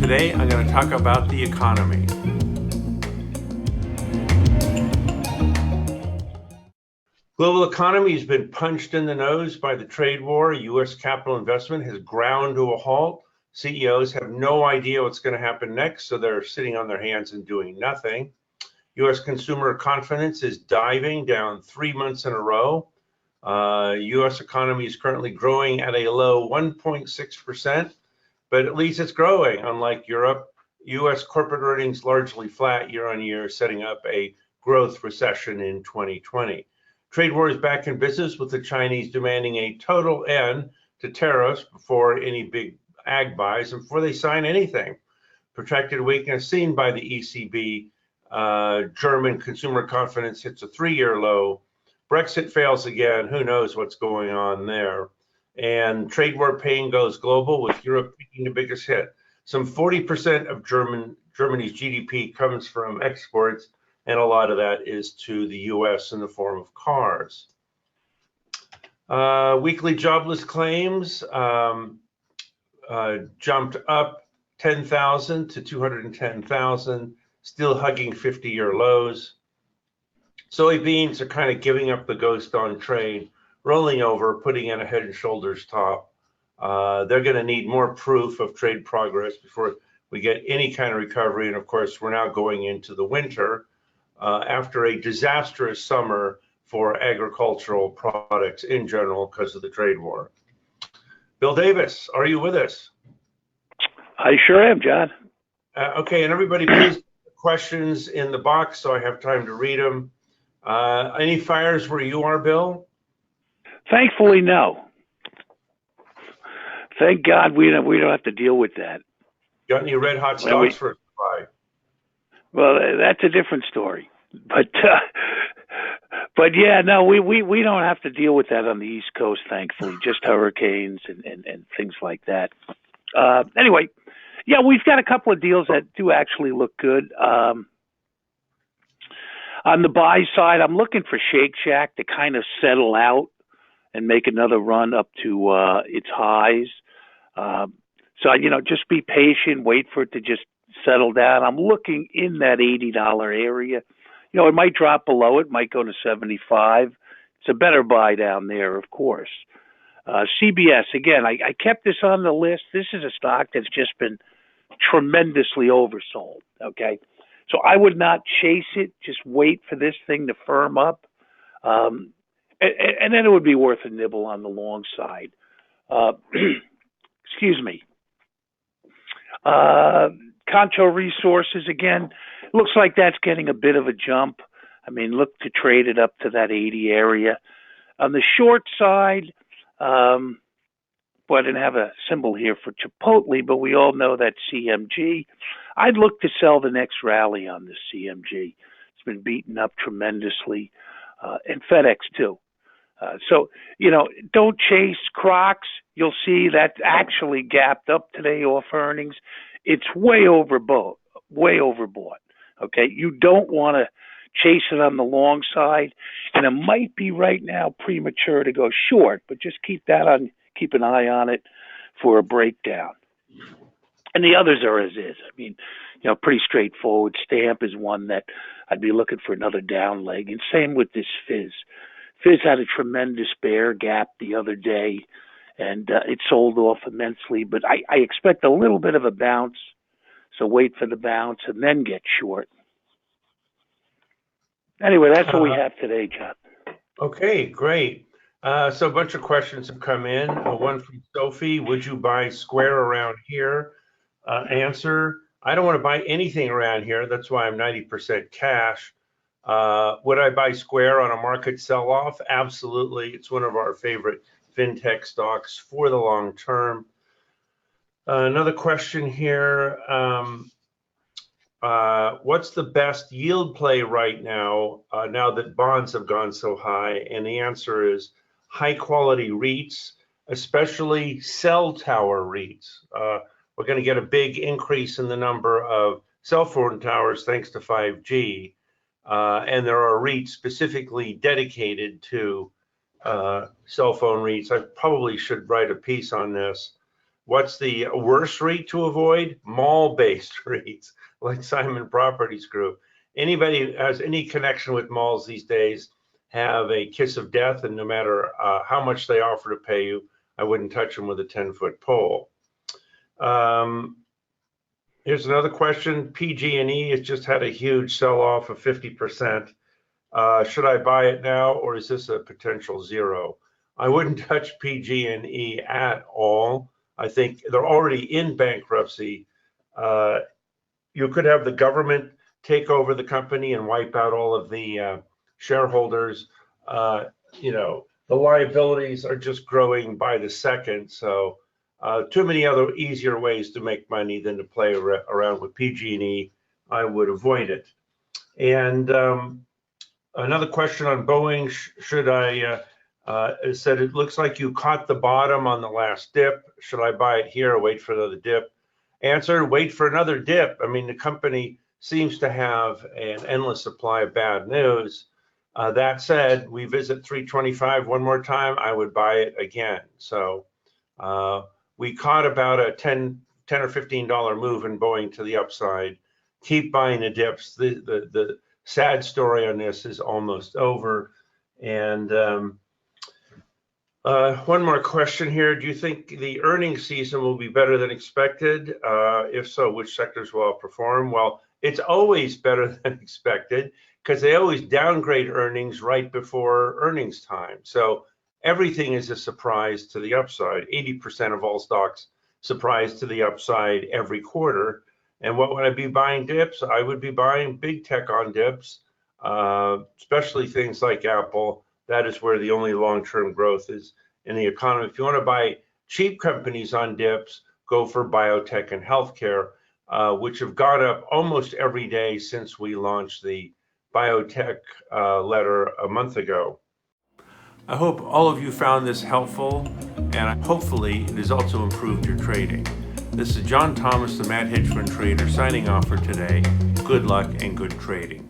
Today I'm going to talk about the economy. Global economy has been punched in the nose by the trade war. U.S. capital investment has ground to a halt. CEOs have no idea what's going to happen next, so they're sitting on their hands and doing nothing. U.S. consumer confidence is diving down 3 months in a row. U.S. economy is currently growing at a low 1.6%, but at least it's growing, unlike Europe. U.S. corporate earnings largely flat year on year, setting up a growth recession in 2020. Trade war is back in business, with the Chinese demanding a total end to tariffs before any big ag buys and before they sign anything. Protracted weakness seen by the ECB. German consumer confidence hits a 3-year low. Brexit fails again. Who knows what's going on there? And trade war pain goes global, with Europe taking the biggest hit. Some 40% of Germany's GDP comes from exports, and a lot of that is to the US in the form of cars. Weekly jobless claims jumped up 10,000 to 210,000, still hugging 50-year lows. Soybeans are kind of giving up the ghost on trade, rolling over, putting in a head and shoulders top. They're going to need more proof of trade progress before we get any kind of recovery. And of course, we're now going into the winter after a disastrous summer for agricultural products in general because of the trade war. Bill Davis, are you with us? I sure am, John. Okay, and everybody, please put questions in the box so I have time to read them. Any fires where you are, Bill? Thankfully, no. Thank God we don't have to deal with that. Got any red hot stocks for us to buy? Well, that's a different story. But yeah, no, we don't have to deal with that on the East Coast, thankfully. Just hurricanes and things like that. Anyway, yeah, we've got a couple of deals that do actually look good. On the buy side, I'm looking for Shake Shack to kind of settle out and make another run up to its highs. So, just be patient, wait for it to just settle down. I'm looking in that $80 area. It might drop below it, might go to 75. It's a better buy down there, of course. CBS, again, I kept this on the list. This is a stock that's just been tremendously oversold, okay? So I would not chase it. Just wait for this thing to firm up. And then it would be worth a nibble on the long side. Excuse me. Concho Resources, again, looks like that's getting a bit of a jump. I mean, look to trade it up to that 80 area. On the short side, I didn't have a symbol here for Chipotle, but we all know that CMG. I'd look to sell the next rally on this CMG. It's been beaten up tremendously, and FedEx too. So, don't chase Crocs. You'll see that actually gapped up today off earnings. It's way overbought. Okay, you don't want to chase it on the long side, and it might be right now premature to go short, but just keep an eye on it for a breakdown. And the others are as is. I mean, pretty straightforward. Stamp is one that I'd be looking for another down leg, and same with this Fizz. Fizz had a tremendous bear gap the other day, and it sold off immensely, but I expect a little bit of a bounce, so wait for the bounce and then get short. Anyway, that's what we have today, John. Okay, great. So a bunch of questions have come in. One from Sophie: would you buy Square around here? Answer: I don't want to buy anything around here. That's why I'm 90% cash. Would I buy Square on a market sell-off? Absolutely. It's one of our favorite fintech stocks for the long term. Another question here. What's the best yield play right now, now that bonds have gone so high? And the answer is high quality REITs, especially cell tower REITs. We're going to get a big increase in the number of cell phone towers thanks to 5G. And there are REITs specifically dedicated to cell phone REITs. I probably should write a piece on this. What's the worst REIT to avoid? Mall-based REITs, like Simon Properties Group. Anybody who has any connection with malls these days have a kiss of death, and no matter how much they offer to pay you, I wouldn't touch them with a 10-foot pole. Here's another question. PG&E has just had a huge sell-off of 50%. Should I buy it now, or is this a potential zero? I wouldn't touch PG&E at all. I think they're already in bankruptcy. You could have the government take over the company and wipe out all of the shareholders. The liabilities are just growing by the second. So too many other easier ways to make money than to play around with PG&E. I would avoid it. And another question on Boeing, should I, it said it looks like you caught the bottom on the last dip. Should I buy it here or wait for another dip? Answer, wait for another dip. I mean, the company seems to have an endless supply of bad news. That said, we visit 325 one more time, I would buy it again. So we caught about a $10 or $15 move in Boeing to the upside. Keep buying the dips. The sad story on this is almost over. And one more question here. Do you think the earnings season will be better than expected? If so, which sectors will outperform? Well, it's always better than expected because they always downgrade earnings right before earnings time. So everything is a surprise to the upside. 80% of all stocks surprise to the upside every quarter. And what would I be buying dips? I would be buying big tech on dips, especially things like Apple. That is where the only long-term growth is in the economy. If you want to buy cheap companies on dips, go for biotech and healthcare, which have gone up almost every day since we launched the biotech letter a month ago. I hope all of you found this helpful, and hopefully it has also improved your trading. This is John Thomas, the Mad Hedge Fund Trader, signing off for today. Good luck and good trading.